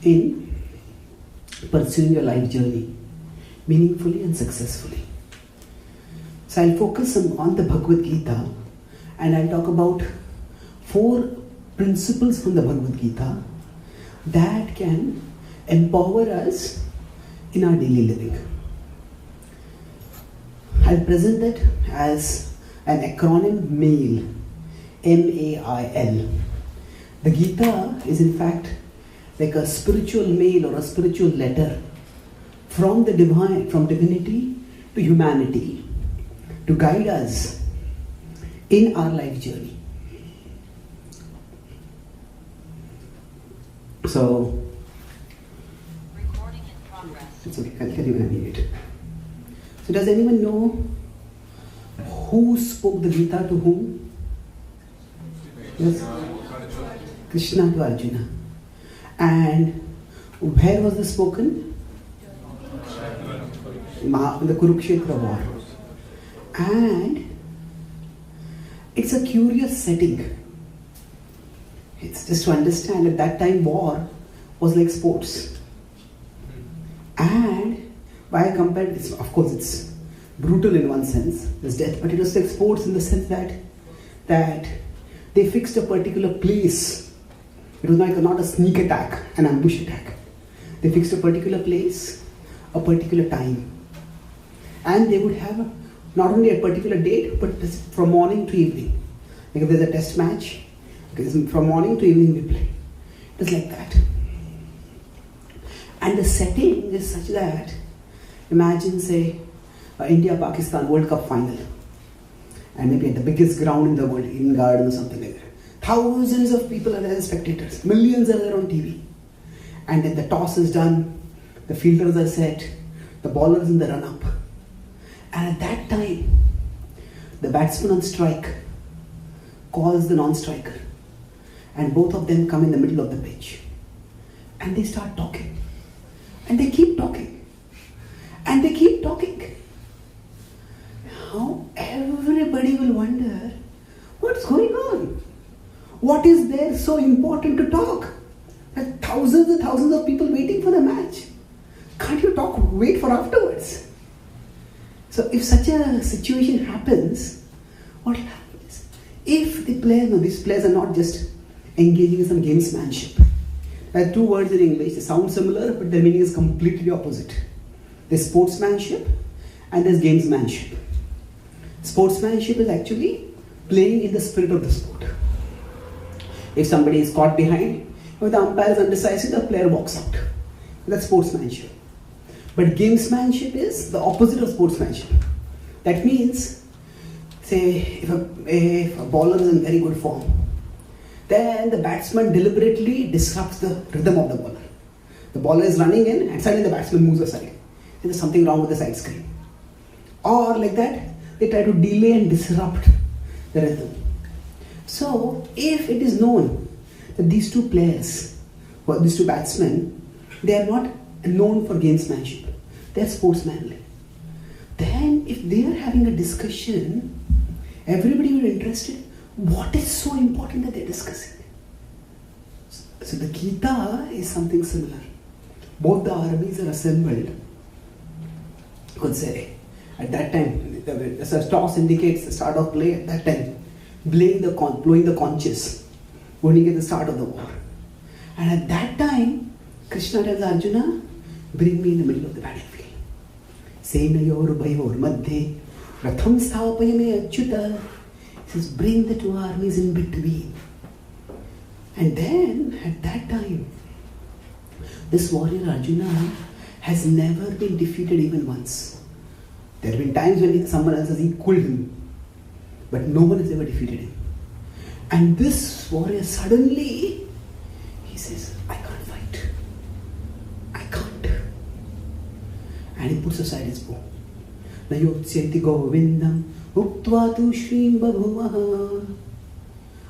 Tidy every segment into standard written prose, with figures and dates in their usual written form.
in pursuing your life journey meaningfully and successfully. So I'll focus on the Bhagavad-Gita, and I'll talk about 4 principles from the Bhagavad-Gita that can empower us in our daily living. I'll present it as an acronym MAIL, M-A-I-L. The Gita is in fact like a spiritual mail or a spiritual letter from the divine, from divinity to humanity, to guide us in our life journey. So, recording in progress. It's okay, I'll tell you when I need it. So does anyone know who spoke the Gita to whom? Yes? Krishna to Arjuna. And where was this spoken? In the Kurukshetra war. And it's a curious setting. It's just to understand at that time war was like sports. And why I compared it, of course it's brutal in one sense, there's death, but it was like sports in the sense that they fixed a particular place. It was like not a sneak attack, an ambush attack. They fixed a particular place, a particular time. And they would have not only a particular date, but from morning to evening. Like if there's a test match, from morning to evening we play. It is like that. And the setting is such that, imagine say, India-Pakistan World Cup final. And maybe at the biggest ground in the world, Eden Garden or something like that. Thousands of people are there as spectators. Millions are there on TV. And then the toss is done, the fielders are set, the bowlers in the run-up. And at that time, the batsman on strike calls the non-striker. And both of them come in the middle of the pitch. And they start talking. And they keep talking. And they keep talking. Now everybody will wonder, what's going on? What is there so important to talk? There are thousands and thousands of people waiting for the match. Can't you talk, wait for afterwards? So if such a situation happens, what will happen is, if the player, no, these players are not just engaging in some gamesmanship. There are 2 words in English, they sound similar, but their meaning is completely opposite. There's sportsmanship and there's gamesmanship. Sportsmanship is actually playing in the spirit of the sport. If somebody is caught behind, if the umpire is undecisive, the player walks out. That's sportsmanship. But gamesmanship is the opposite of sportsmanship. That means, say, if a bowler is in very good form, then the batsman deliberately disrupts the rhythm of the bowler. The bowler is running in and suddenly the batsman moves aside. There's something wrong with the side screen. Or like that, they try to delay and disrupt the rhythm. So, if it is known that these 2 players, or these 2 batsmen, they are not known for gamesmanship, they are sportsmanly, then if they are having a discussion, everybody will be interested. What is so important that they are discussing? So the Gita is something similar. Both the armies are assembled. You could say, at that time, the toss indicates the start of play. At that time, blowing the conches, only at the start of the war. And at that time, Krishna tells Arjuna, bring me in the middle of the battlefield. Senayor Bhayor Madhye, Ratham Sthapayame Achyuta. He says, bring the 2 armies in between. And then, at that time, this warrior Arjuna has never been defeated even once. There have been times when someone else has equaled him, but no one has ever defeated him. And this warrior suddenly, he says, I can't fight. I can't. And he puts aside his bow. Nayotsyati govindam uktva tu shrim babhuvaha.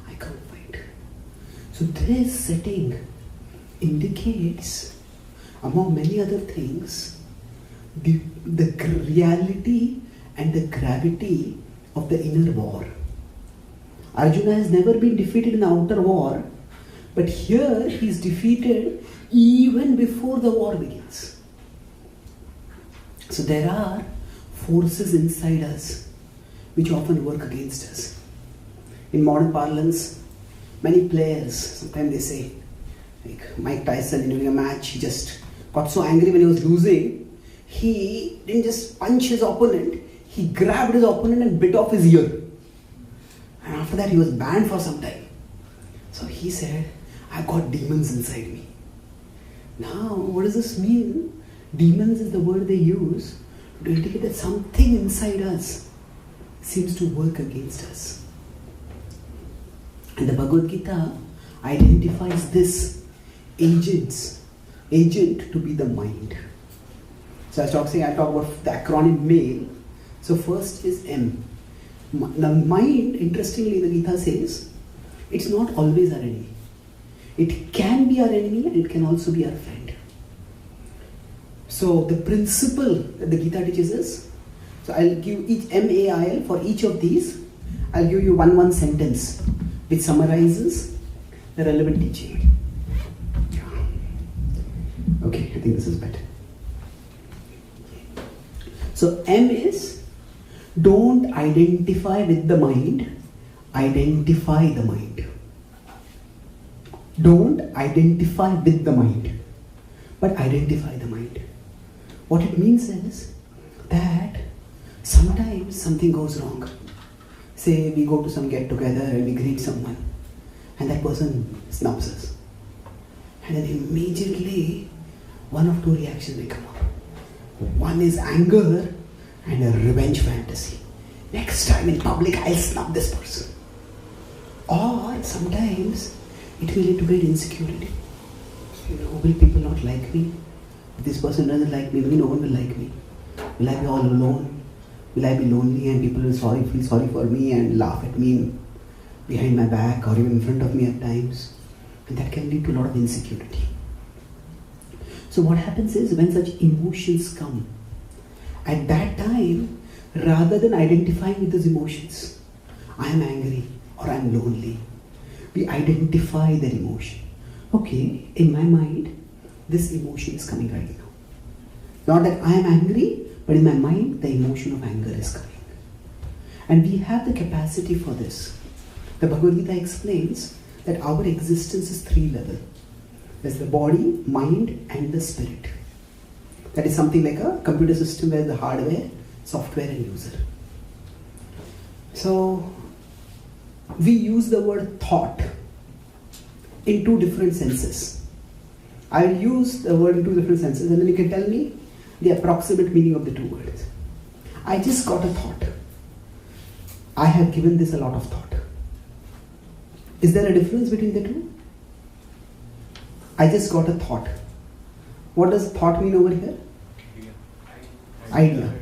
I can't fight. So this setting indicates, among many other things, the reality and the gravity of the inner war. Arjuna has never been defeated in the outer war, but here he is defeated even before the war begins. So there are forces inside us which often work against us. In modern parlance, many players, sometimes they say, like Mike Tyson in a match, he just got so angry when he was losing, he didn't just punch his opponent, he grabbed his opponent and bit off his ear. And after that he was banned for some time. So he said, I've got demons inside me. Now, what does this mean? Demons is the word they use to indicate that something inside us seems to work against us. And the Bhagavad-Gita identifies this agent to be the mind. So I talk about the acronym MAIL. So first is M. Now mind, interestingly, the Gita says, it's not always our enemy. It can be our enemy and it can also be our friend. So the principle that the Gita teaches us, so I'll give each MAIL for each of these, I'll give you one sentence which summarizes the relevant teaching. Okay, I think this is better. So M is, don't identify with the mind, identify the mind. Don't identify with the mind, but identify the mind. What it means is that sometimes something goes wrong. Say we go to some get together and we greet someone and that person snubs us. And then immediately one of two reactions may come up. One is anger and a revenge fantasy. Next time in public I'll snub this person. Or sometimes it will lead to great insecurity. Will people not like me? If this person doesn't like me, maybe no one will like me. Will I be all alone? Will I be lonely and people will feel sorry for me and laugh at me behind my back or even in front of me at times? And that can lead to a lot of insecurity. So what happens is when such emotions come, at that time, rather than identifying with those emotions, I am angry or I am lonely, we identify that emotion. Okay, in my mind, this emotion is coming right now. Not that I am angry, but in my mind, the emotion of anger is coming. And we have the capacity for this. The Bhagavad-Gita explains that our existence is three levels. There's the body, mind, and the spirit. That is something like a computer system where the hardware, software, and user. So, we use the word thought in two different senses. I will use the word in two different senses and then you can tell me the approximate meaning of the two words. I just got a thought. I have given this a lot of thought. Is there a difference between the two? I just got a thought. What does thought mean over here? Idea.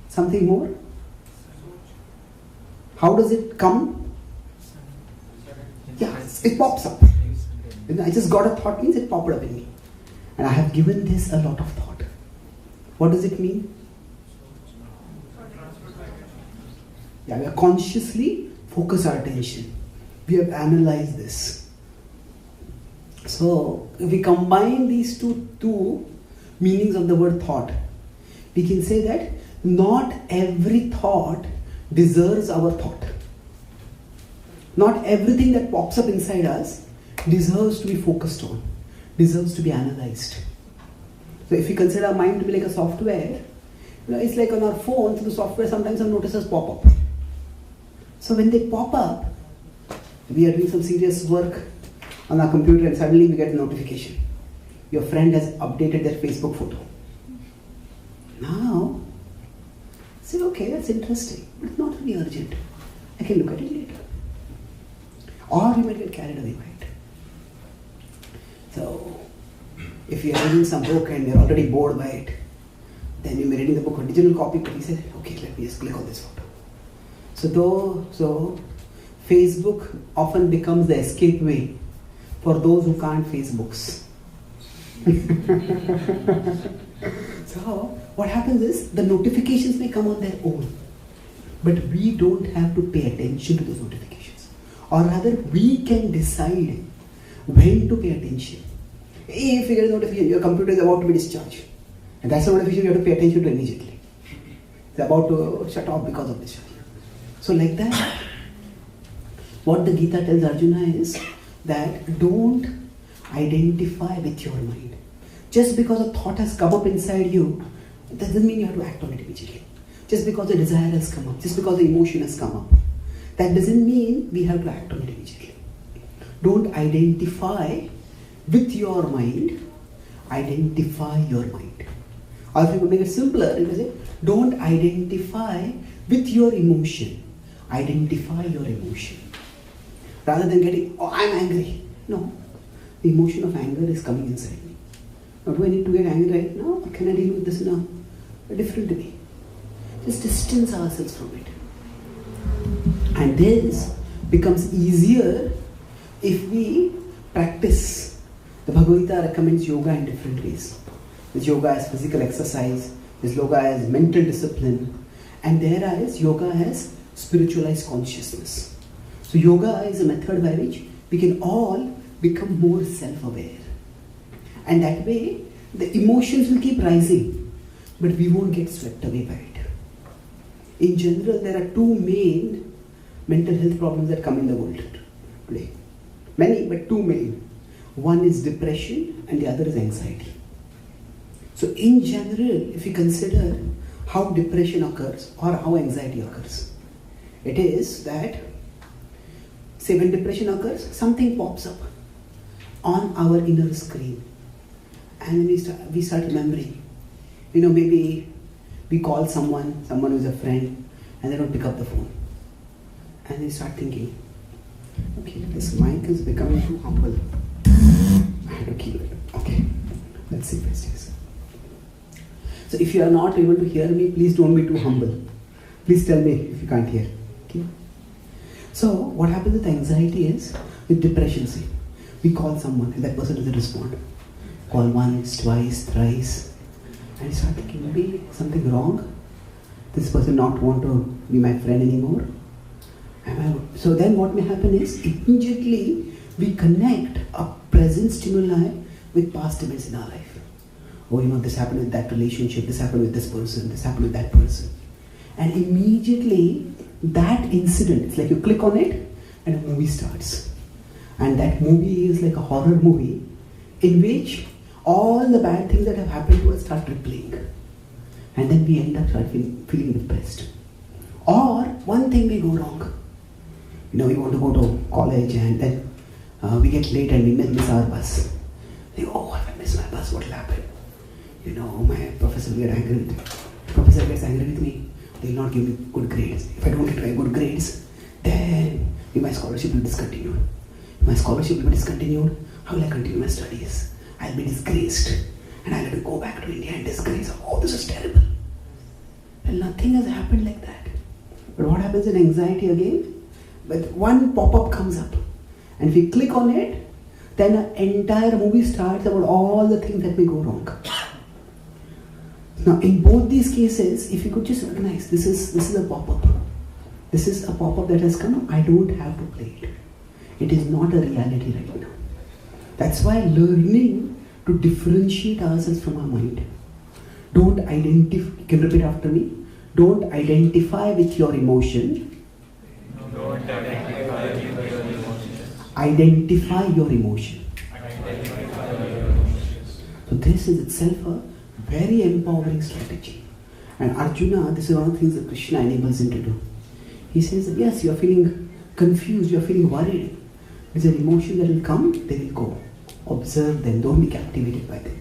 Something more? How does it come? Yeah, it pops up. I just got a thought means it popped up in me. And I have given this a lot of thought. What does it mean? Yeah, we are consciously focus our attention. We have analyzed this. So, if we combine these two meanings of the word thought, we can say that not every thought deserves our thought. Not everything that pops up inside us deserves to be focused on, deserves to be analyzed. So if we consider our mind to be like a software, it's like on our phones, the software sometimes some notices pop up. So when they pop up, we are doing some serious work on our computer and suddenly we get a notification. Your friend has updated their Facebook photo. Now, say, okay, that's interesting, but it's not really urgent. I can look at it later. Or you might get carried away by it. So, if you are reading some book and you're already bored by it, then you may be reading the book on digital copy, but you say, okay, let me just click on this photo. So Facebook often becomes the escape way for those who can't face books. So, what happens is, the notifications may come on their own, but we don't have to pay attention to those notifications. Or rather, we can decide when to pay attention. If you get a notification, your computer is about to be discharged. And that's the notification you have to pay attention to immediately. It's about to shut off because of discharge. So like that, what the Gita tells Arjuna is that don't identify with your mind. Just because a thought has come up inside you, that doesn't mean you have to act on it immediately. Just because a desire has come up, just because the emotion has come up, that doesn't mean we have to act on it immediately. Don't identify with your mind, identify your mind. Or if you could make it simpler, you can say, don't identify with your emotion, identify your emotion. Rather than getting, oh, I'm angry. No, the emotion of anger is coming inside me. Now, do I need to get angry right now, or can I deal with this in a different way? Just distance ourselves from it. And this becomes easier if we practice. The Bhagavad-Gita recommends yoga in different ways. There's yoga as physical exercise, there's yoga as mental discipline, and there is yoga as spiritualized consciousness. So yoga is a method by which we can all become more self-aware. And that way, the emotions will keep rising, but we won't get swept away by it. In general, there are two main mental health problems that come in the world today. Many, but two main. One is depression and the other is anxiety. So in general, if you consider how depression occurs or how anxiety occurs, it is that, say when depression occurs, something pops up on our inner screen. And then we start remembering. Maybe we call someone who's a friend, and they don't pick up the phone. And they start thinking, okay, this mic is becoming too humble. I have to keep it. Okay, let's see first. So if you are not able to hear me, please don't be too humble. Please tell me if you can't hear. Okay? So what happens with anxiety is, with depression, say, we call someone and that person doesn't respond. Call once, twice, thrice, and you start thinking, maybe something wrong? This person not want to be my friend anymore? So then what may happen is, immediately we connect a present stimuli with past events in our life. Oh, this happened with that relationship, this happened with this person, this happened with that person. And immediately that incident, it's like you click on it and a movie starts. And that movie is like a horror movie in which all the bad things that have happened to us start replaying. And then we end up feeling depressed. Or one thing may go wrong. We want to go to college and then we get late and we miss our bus. If I miss my bus, what will happen? My professor will get angry with me. If professor gets angry with me, they will not give me good grades. If I don't get good grades, then my scholarship will be discontinued. If my scholarship will be discontinued, how will I continue my studies? I'll be disgraced. And I'll have to go back to India and disgrace. Oh, this is terrible. Well, nothing has happened like that. But what happens in anxiety again? But one pop-up comes up. And if we click on it, then an entire movie starts about all the things that may go wrong. Now, in both these cases, if you could just recognize, this is a pop-up. This is a pop-up that has come up. I don't have to play it. It is not a reality right now. That's why learning to differentiate ourselves from our mind. Don't identify, you can repeat after me. Don't identify with your emotion. Don't identify with your emotion. Identify your emotion. So this is itself a very empowering strategy. And Arjuna, this is one of the things that Krishna enables him to do. He says that yes, you are feeling confused, you are feeling worried. There's an emotion that will come, they will go. Observe them, don't be captivated by them.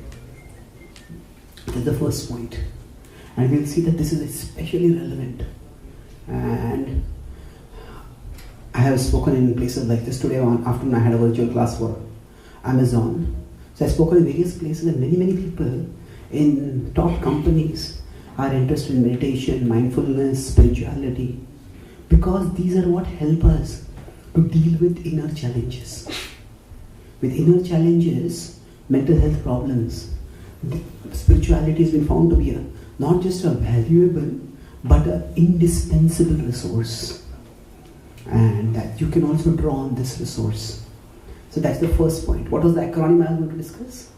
That's the first point. And we'll see that this is especially relevant. And I have spoken in places like this. Today afternoon I had a virtual class for Amazon. So I've spoken in various places, and many people in top companies are interested in meditation, mindfulness, spirituality, because these are what help us to deal with inner challenges. With inner challenges, mental health problems, spirituality has been found to be not just a valuable but an indispensable resource, and that you can also draw on this resource. So that's the first point. What was the acronym I was going to discuss?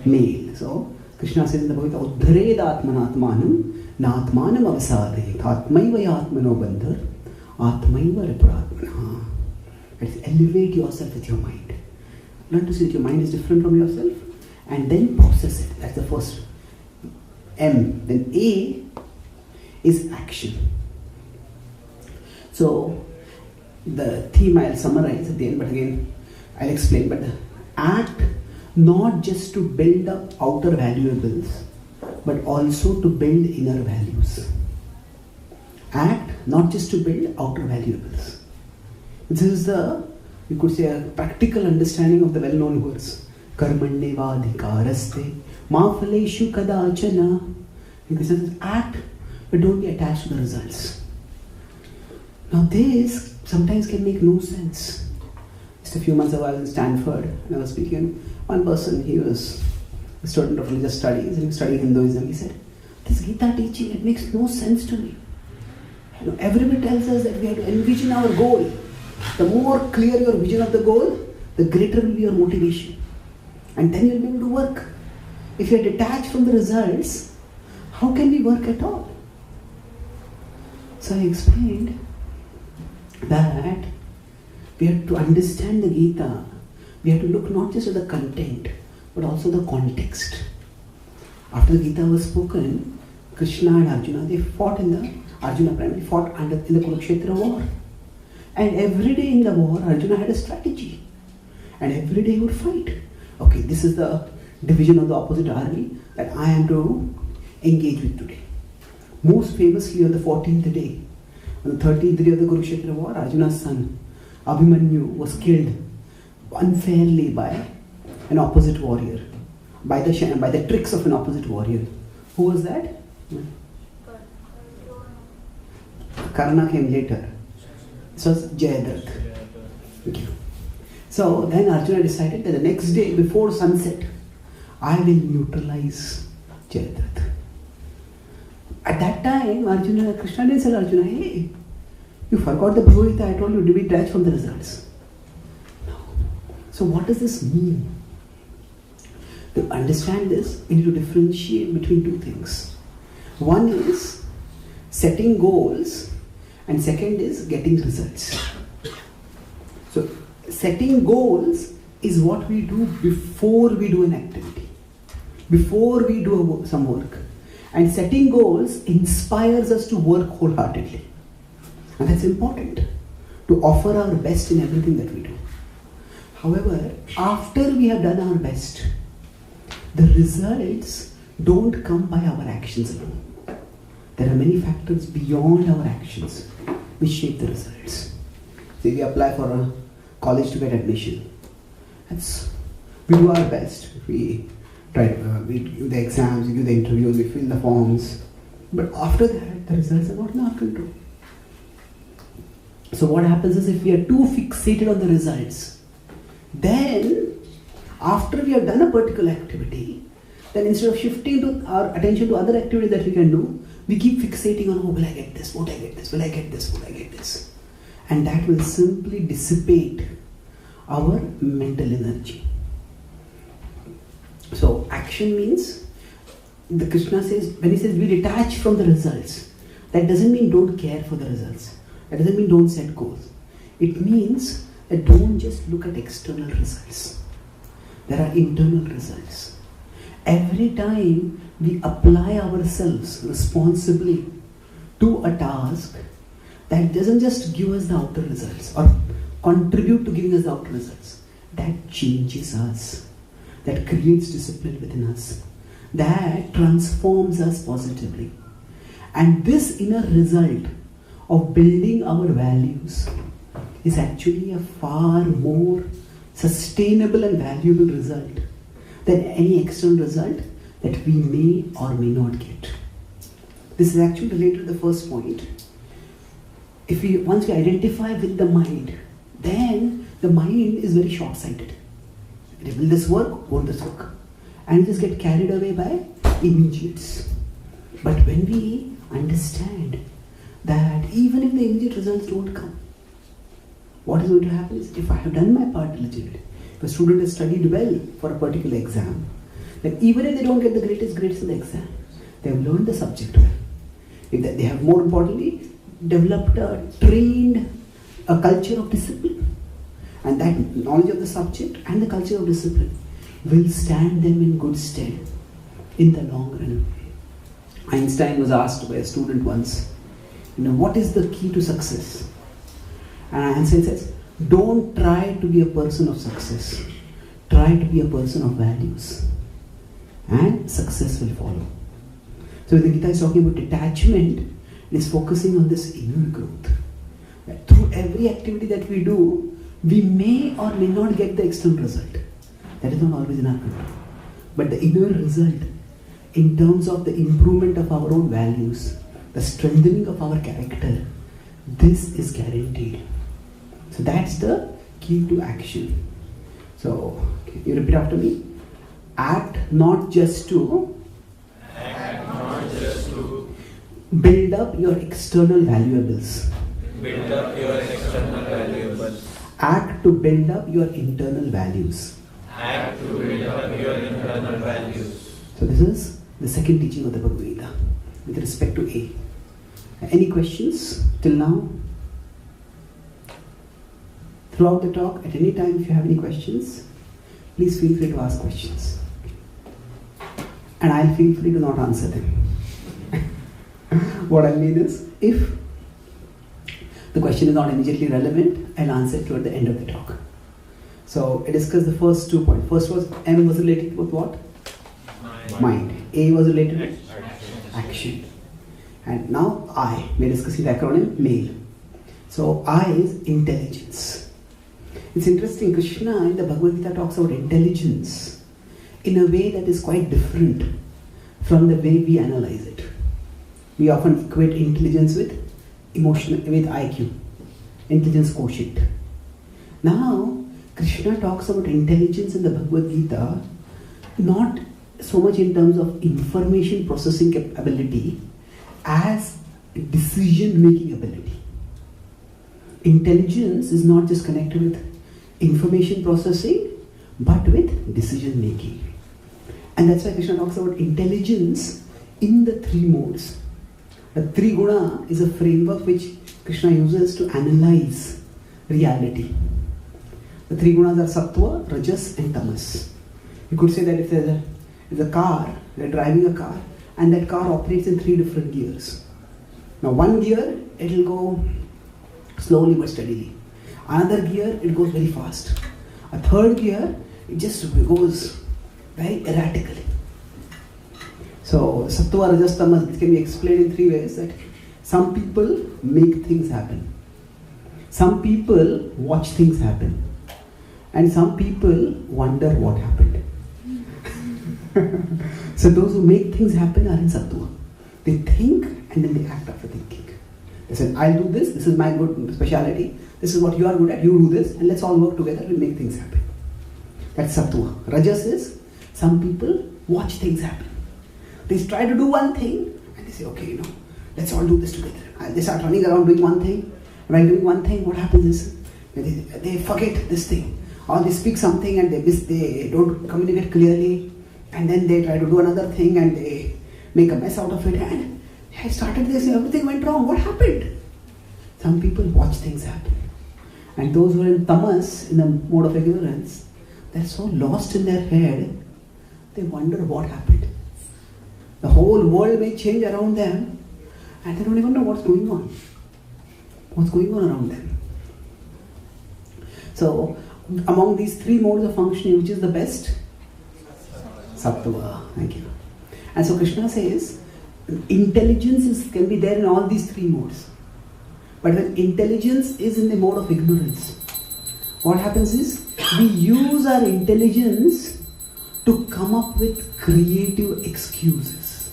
Male. So Krishna says in the Bhagavad-Gita, Uddhared Atmanatmanam Natmanam Avasade Atmaiva Atmano Bandhar Atmaiva Repuratmana. It's elevate yourself with your mind. Learn to see that your mind is different from yourself and then process it. That's the first M. Then A is action. So the theme I'll summarize at the end, but again I'll explain. But the act not just to build up outer valuables, but also to build inner values. Act not just to build outer valuables. This is the, you could say, a practical understanding of the well-known verse. Karmanyevadhikaraste ma phaleshu kadachana. This is act, but don't be attached to the results. Now this sometimes can make no sense. Just a few months ago I was in Stanford and I was speaking. One person, he was a student of religious studies and he was studying Hinduism. He said, this Gita teaching, it makes no sense to me. You know, everybody tells us that we have to envision our goal. The more clear your vision of the goal, the greater will be your motivation. And then you'll be able to work. If you're detached from the results, how can we work at all? So I explained that we have to understand the Gita. We have to look not just at the content, but also the context. After the Gita was spoken, Krishna and Arjuna, they fought in the, Arjuna primarily fought in the Kurukshetra war. And every day in the war, Arjuna had a strategy. And every day he would fight. Okay, this is the division of the opposite army that I am to engage with today. Most famously on the 14th day, on the 13th day of the Kurukshetra war, Arjuna's son, Abhimanyu, was killed unfairly by an opposite warrior. By the tricks of an opposite warrior. Who was that? Karna came later. This was Jayadratha. Thank you. So then Arjuna decided that the next day before sunset, I will neutralize Jayadratha. At that time, Krishna didn't say Arjuna, hey, you forgot the Bhagavad-Gita, I told you to be detached from the results. No. So what does this mean? To understand this, we need to differentiate between two things. One is setting goals, and second is getting results. So setting goals is what we do before we do an activity, before we do some work. And setting goals inspires us to work wholeheartedly. And that's important, to offer our best in everything that we do. However, after we have done our best, the results don't come by our actions alone. There are many factors beyond our actions which shape the results. Say we apply for a college to get admission. We do our best. We do the exams, we do the interviews, we fill the forms. But after that, the results are not in our control. So what happens is, if we are too fixated on the results, then after we have done a particular activity, then instead of shifting our attention to other activities that we can do, we keep fixating on, oh, will I get this, won't I get this, will I get this, will I get this. And that will simply dissipate our mental energy. So action means, the Krishna says, when he says we detach from the results, that doesn't mean don't care for the results. That doesn't mean don't set goals. It means that don't just look at external results. There are internal results. Every time we apply ourselves responsibly to a task, that doesn't just give us the outer results or contribute to giving us the outer results. That changes us. That creates discipline within us. That transforms us positively. And this inner result of building our values is actually a far more sustainable and valuable result than any external result that we may or may not get. This is actually related to the first point. Once we identify with the mind, then the mind is very short-sighted. Will this work? Won't this work? And just get carried away by immediates. But when we understand that even if the immediate results don't come, what is going to happen is, if I have done my part diligently, if a student has studied well for a particular exam, then even if they don't get the greatest grades in the exam, they have learned the subject well. If they have, more importantly, developed trained a culture of discipline. And that knowledge of the subject and the culture of discipline will stand them in good stead in the long run. Einstein was asked by a student once, what is the key to success? And Einstein says, don't try to be a person of success. Try to be a person of values. And success will follow. So when the Gita is talking about detachment, it is focusing on this inner growth. Through every activity that we do, we may or may not get the external result. That is not always in our control. But the inner result, in terms of the improvement of our own values, the strengthening of our character, this is guaranteed. So that's the key to action. So, you repeat after me. Act not just to build up your external valuables. Build up your external valuables. Act to build up your internal values. Act to build up your internal values. So this is the second teaching of the Bhagavad-Gita with respect to A. Any questions till now? Throughout the talk, at any time if you have any questions, please feel free to ask questions. And I'll feel free to not answer them. What I mean is, if the question is not immediately relevant, I'll answer it toward the end of the talk. So I discussed the first 2 points. First was M was related with what? Mind. A was related with action. And now I. We are discussing the acronym MAIL. So I is intelligence. It's interesting, Krishna in the Bhagavad-Gita talks about intelligence in a way that is quite different from the way we analyze it. We often equate intelligence with with IQ, intelligence quotient. Now, Krishna talks about intelligence in the Bhagavad-Gita not so much in terms of information processing ability as decision-making ability. Intelligence is not just connected with information processing, but with decision-making. And that's why Krishna talks about intelligence in the 3 modes. The 3 guna is a framework which Krishna uses to analyze reality. The 3 gunas are sattva, rajas and tamas. You could say that if there's a car, they're driving a car, and that car operates in 3 different gears. Now 1 gear, it will go slowly but steadily. Another gear, it goes very fast. A 3rd gear, it just goes very erratically. So, sattva, rajas, tamas can be explained in 3 ways. That some people make things happen. Some people watch things happen. And some people wonder what happened. So those who make things happen are in sattva. They think and then they act after thinking. They say, I'll do this is my good speciality, this is what you are good at, you do this, and let's all work together and make things happen. That's sattva. Rajas is, some people watch things happen. They try to do one thing and they say, okay, let's all do this together. And they start running around doing one thing. And while doing one thing, what happens is they forget this thing. Or they speak something and they don't communicate clearly. And then they try to do another thing and they make a mess out of it. And I started this, everything went wrong. What happened? Some people watch things happen. And those who are in tamas, in the mode of ignorance, they're so lost in their head, they wonder what happened. The whole world may change around them and they don't even know what's going on. What's going on around them. So, among these 3 modes of functioning, which is the best? Sattva. Thank you. And so Krishna says, intelligence can be there in all these 3 modes. But when intelligence is in the mode of ignorance, what happens is, we use our intelligence to come up with creative excuses.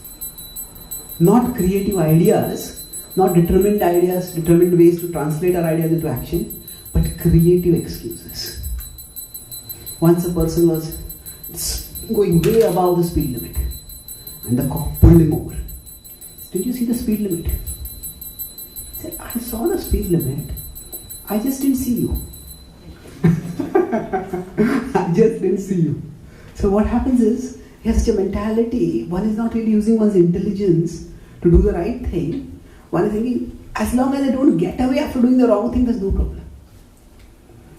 Not creative ideas, not determined ideas, determined ways to translate our ideas into action, but creative excuses. Once a person was going way above the speed limit and the cop pulled him over. Did you see the speed limit? He said, I saw the speed limit, I just didn't see you. see you. So what happens is, he has such a mentality, one is not really using one's intelligence to do the right thing. One is thinking, as long as I don't get away after doing the wrong thing, there's no problem.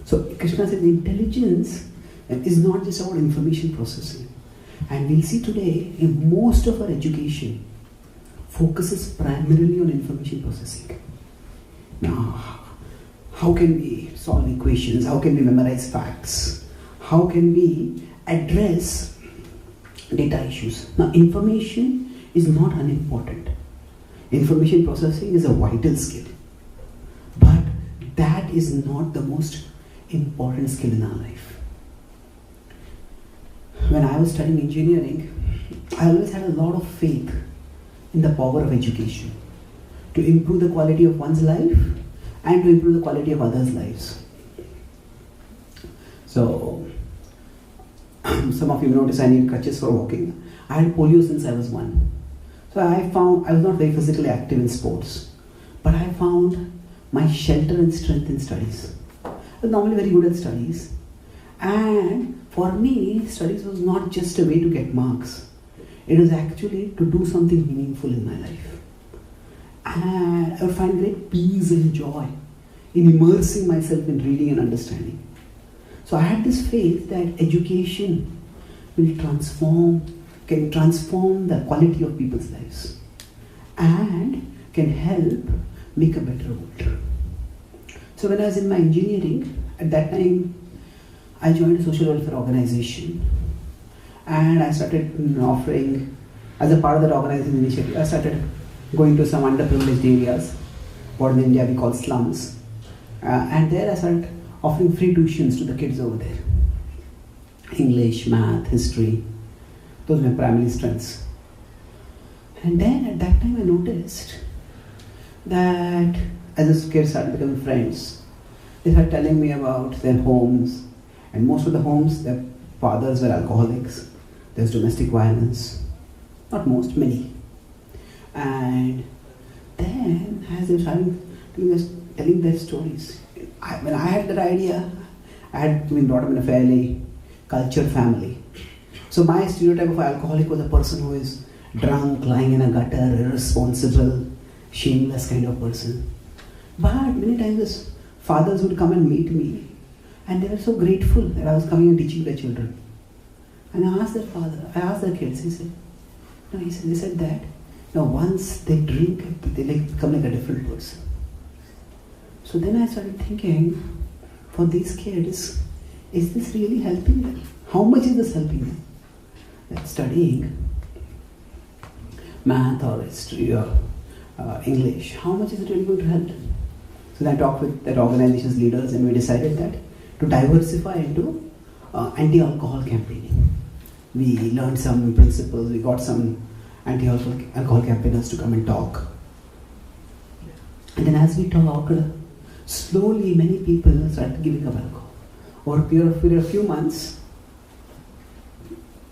So Krishna said intelligence is not just about information processing. And we'll see today, in most of our education focuses primarily on information processing. Now, how can we solve equations? How can we memorize facts? How can we address data issues? Now, information is not unimportant. Information processing is a vital skill. But that is not the most important skill in our life. When I was studying engineering, I always had a lot of faith in the power of education to improve the quality of one's life and to improve the quality of others' lives. So, some of you notice I need crutches for walking. I had polio since I was 1. So I found I was not very physically active in sports, but I found my shelter and strength in studies. I was normally very good at studies, and for me, studies was not just a way to get marks. It was actually to do something meaningful in my life. And I would find great peace and joy in immersing myself in reading and understanding. So I had this faith that education will can transform the quality of people's lives and can help make a better world. So when I was in my engineering, at that time, I joined a social welfare organization, and I started offering, as a part of that organization initiative, I started going to some underprivileged areas, what in India we call slums, and there I started offering free tuitions to the kids over there. English, math, history, those were my primary strengths. And then at that time I noticed that as the kids started becoming friends, they started telling me about their homes, and most of the homes, their fathers were alcoholics, there's domestic violence, not most, many. And then as they were telling their stories, when I had that idea, I had been brought up in a fairly cultured family. So my stereotype of alcoholic was a person who is drunk, lying in a gutter, irresponsible, shameless kind of person. But many times fathers would come and meet me, and they were so grateful that I was coming and teaching their children. And I asked their kids, they said that, once they drink, they become like a different person. So then I started thinking, for these kids, is this really helping them? How much is this helping them? That studying math or history or English, how much is it really going to help them? So then I talked with that organization's leaders, and we decided that to diversify into anti-alcohol campaigning. We learned some principles, we got some anti-alcohol campaigners to come and talk. And then as we talked, slowly many people started giving up alcohol. Over a period of few months,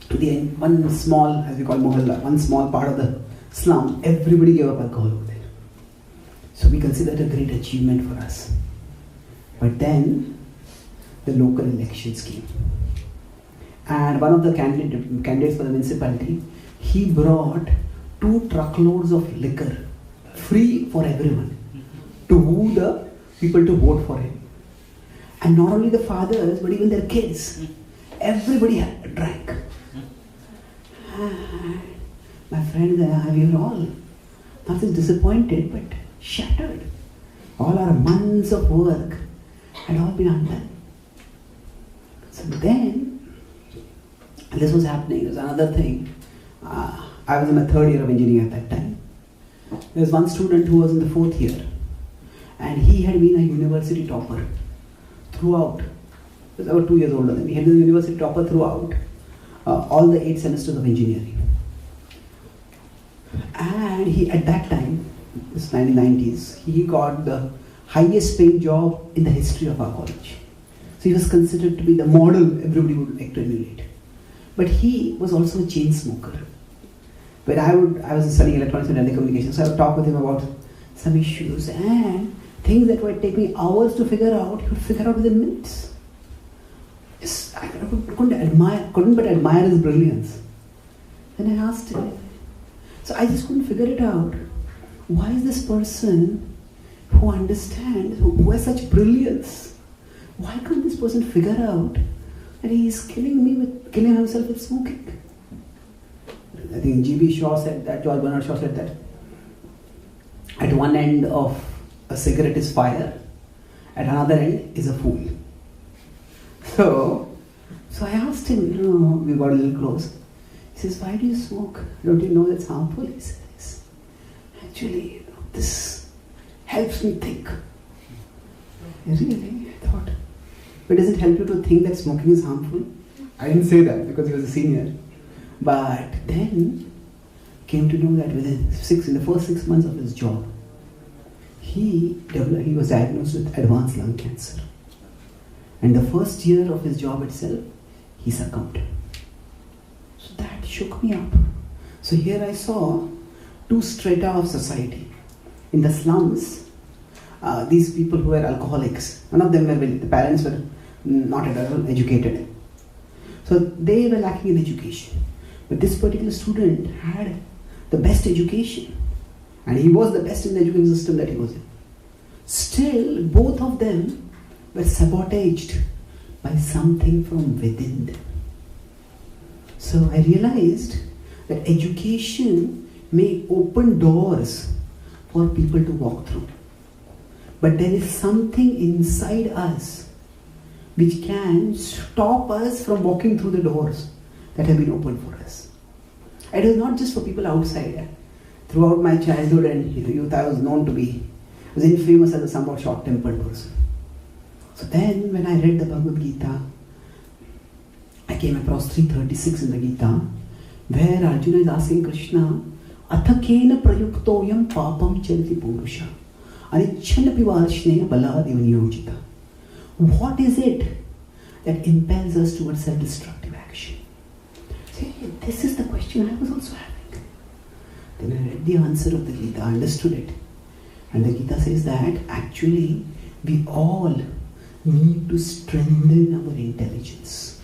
one small, as we call Mohalla, one small part of the slum, everybody gave up alcohol over there. So we considered a great achievement for us. But then, the local elections came. And one of the candidates for the municipality, he brought 2 truckloads of liquor, free for everyone, to woo the people to vote for him. And not only the fathers, but even their kids. Everybody drank. My friends and I, we were all not just disappointed, but shattered. All our months of work had all been undone. So then, this was happening. There was another thing. I was in my 3rd year of engineering at that time. There was one student who was in the 4th year, and he had been a university topper throughout. He was about 2 years older than me. He had been a university topper throughout all the 8 semesters of engineering. And he, at that time, this 1990s, he got the highest paying job in the history of our college. So he was considered to be the model everybody would like to emulate. But he was also a chain smoker. When I was studying electronics and telecommunications, so I would talk with him about some issues, and things that would take me hours to figure out, he would figure out within minutes. Yes, I got couldn't but admire his brilliance. Then I asked him, so I just couldn't figure it out. Why is this person who understands, who has such brilliance, why can't this person figure out that he is killing himself with smoking? I think G.B. Shaw said that, George Bernard Shaw said that at one end of a cigarette is fire, at another end is a fool. So I asked him, we got a little close. He says, why do you smoke? Don't you know that's harmful? He says, actually, this helps me think. Really? I thought, but does it help you to think that smoking is harmful? I didn't say that because he was a senior. But then came to know that in the first 6 months of his job, he was diagnosed with advanced lung cancer. And the first year of his job itself, he succumbed. So that shook me up. So here I saw two strata of society. In the slums, these people who were alcoholics, none of them were, the parents were not at all educated. So they were lacking in education. But this particular student had the best education. And he was the best in the education system that he was in. Still, both of them were sabotaged by something from within them. So I realized that education may open doors for people to walk through. But there is something inside us which can stop us from walking through the doors that have been opened for us. It is not just for people outside. Throughout my childhood and youth, I was infamous as a somewhat short-tempered person. So then when I read the Bhagavad-Gita, I came across 336 in the Gita, where Arjuna is asking Krishna, Athakena prayuktoyam papam chariti purusha anichana pivarshneya baladeva niyojita. What is it that impels us towards self-destructive action? See, this is the question I was also having. Then I read the answer of the Gita, understood it. And the Gita says that actually we all need to strengthen our intelligence.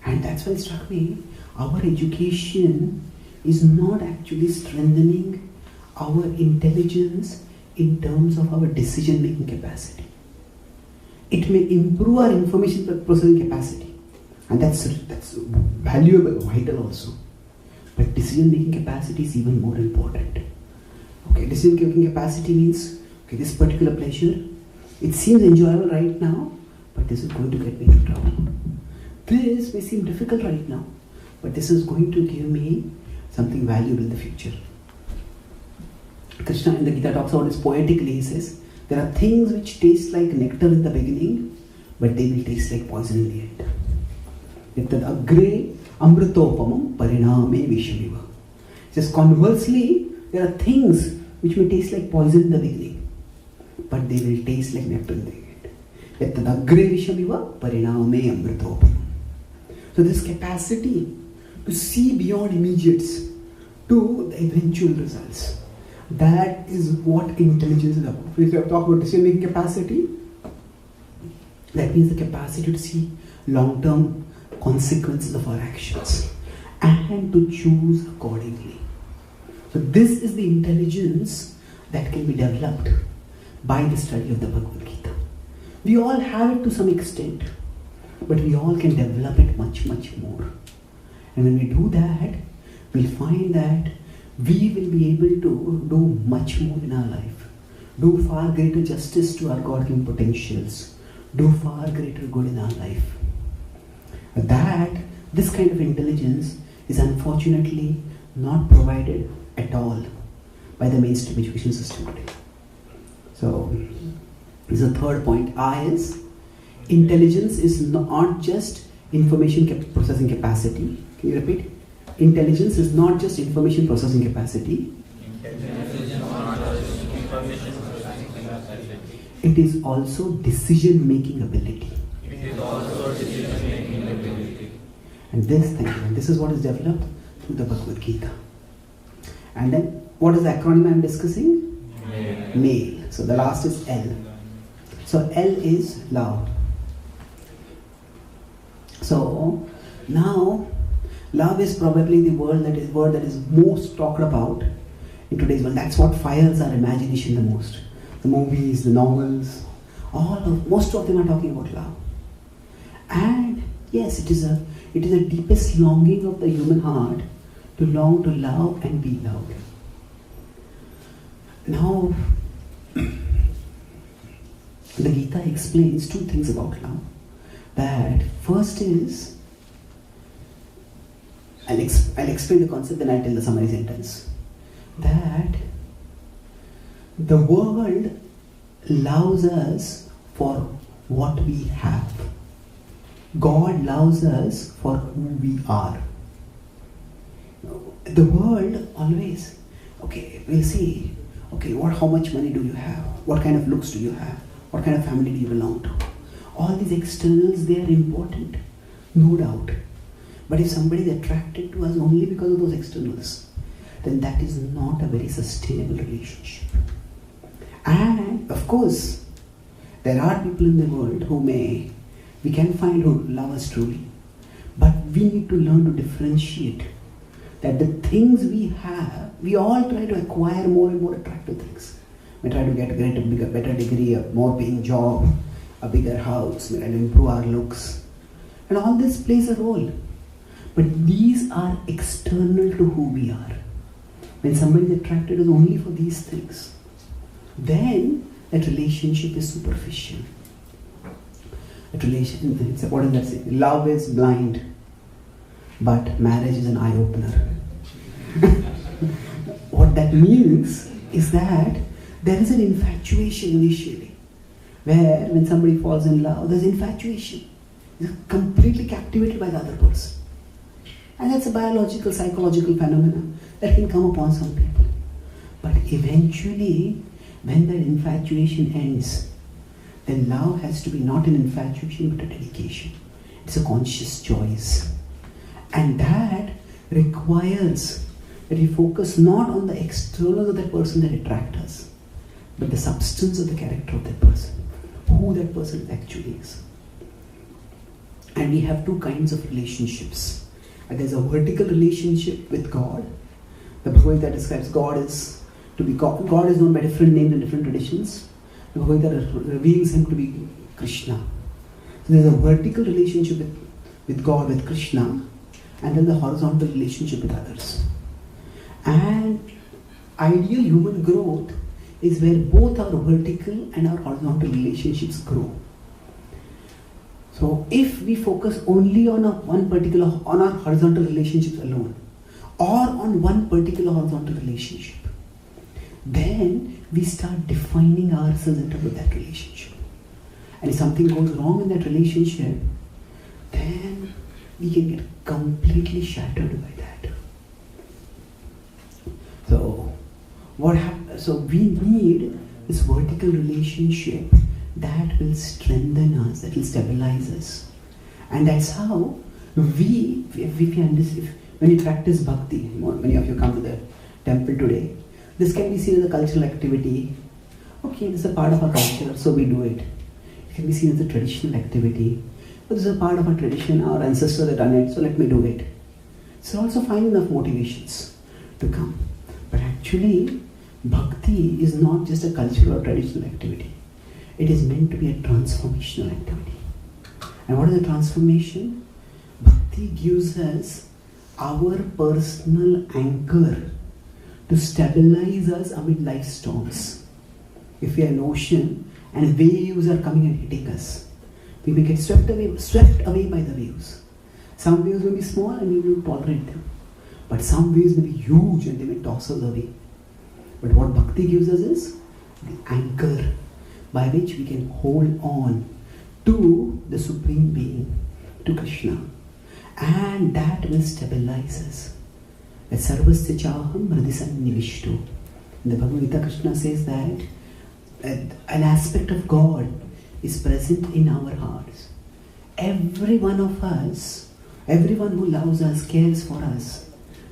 And that's why it struck me, our education is not actually strengthening our intelligence in terms of our decision-making capacity. It may improve our information processing capacity, and that's valuable, vital also. But decision-making capacity is even more important. Okay, decision-making capacity means, okay, this particular pleasure, it seems enjoyable right now, but this is going to get me into trouble. This may seem difficult right now, but this is going to give me something valuable in the future. Krishna in the Gita talks about this poetically. He says, there are things which taste like nectar in the beginning, but they will taste like poison in the end. Yattad agre amritopamam pariname vishamiva. He says, conversely, there are things which may taste like poison in the beginning, but they will taste like nectar in the end. Yattad agre vishamiva pariname amritopamam. So this capacity to see beyond immediates to the eventual results, that is what intelligence is about. If you talk about decision-making capacity, that means the capacity to see long-term consequences of our actions and to choose accordingly. So this is the intelligence that can be developed by the study of the Bhagavad-Gita. We all have it to some extent, but we all can develop it much, much more. And when we do that, we'll find that we will be able to do much more in our life, do far greater justice to our God-given potentials, do far greater good in our life. This kind of intelligence is unfortunately not provided at all by the mainstream education system today. So, this is the third point. I is, intelligence is not just information processing capacity. Can you repeat? Intelligence is not just information processing capacity. It is also decision-making ability. And this is what is developed through the Bhagavad-Gita. And then, what is the acronym I am discussing? MAIL. So the last is L. So L is love. So now, love is probably the word that is most talked about in today's world. That's what fires our imagination the most. The movies, the novels, most of them are talking about love. And yes, it is the deepest longing of the human heart to long to love and be loved. Now, the Gita explains two things about love. That first is, I'll explain the concept, then I'll tell the summary sentence. That the world loves us for what we have. God loves us for who we are. The world always, we'll see, how much money do you have? What kind of looks do you have? What kind of family do you belong to? All these externals, they are important, no doubt. But if somebody is attracted to us only because of those externals, then that is not a very sustainable relationship. And of course, there are people in the world we can find who love us truly. But we need to learn to differentiate that the things we have, we all try to acquire more and more attractive things. We try to get a better degree, a more paying job, a bigger house, we try to improve our looks. And all this plays a role. But these are external to who we are. When somebody is attracted to us only for these things, then that relationship is superficial. What does that say? Love is blind, but marriage is an eye-opener. What that means is that there is an infatuation initially, where when somebody falls in love, there's infatuation. They're completely captivated by the other person. And that's a biological, psychological phenomenon that can come upon some people. But eventually, when that infatuation ends, then love has to be not an infatuation but a dedication. It's a conscious choice. And that requires that we focus not on the externals of that person that attract us, but the substance of the character of that person, who that person actually is. And we have two kinds of relationships. There's a vertical relationship with God. The Bhagavad-Gita describes God is known by different names in different traditions. The Bhagavad-Gita reveals him to be Krishna. So there's a vertical relationship with God, with Krishna, and then the horizontal relationship with others. And ideal human growth is where both our vertical and our horizontal relationships grow. So if we focus only on our horizontal relationships alone, or on one particular horizontal relationship, then we start defining ourselves in terms of that relationship. And if something goes wrong in that relationship, then we can get completely shattered by that. So we need this vertical relationship that will strengthen us, that will stabilize us. And that's how when you practice bhakti, many of you come to the temple today, this can be seen as a cultural activity. Okay, this is a part of our culture, so we do it. It can be seen as a traditional activity. But this is a part of our tradition, our ancestors have done it, so let me do it. So also find enough motivations to come. But actually, bhakti is not just a cultural or traditional activity. It is meant to be a transformational activity. And what is a transformation? Bhakti gives us our personal anchor to stabilize us amid life's storms. If we are an ocean and waves are coming and hitting us, we may get swept away by the waves. Some waves may be small and we will tolerate them. But some waves may be huge and they may toss us away. But what bhakti gives us is the anchor by which we can hold on to the Supreme Being, to Krishna. And that will stabilize us. Sarvasya chaham hridisan nivishto. In the Bhagavad-Gita, Krishna says that an aspect of God is present in our hearts. Every one of us, everyone who loves us, cares for us,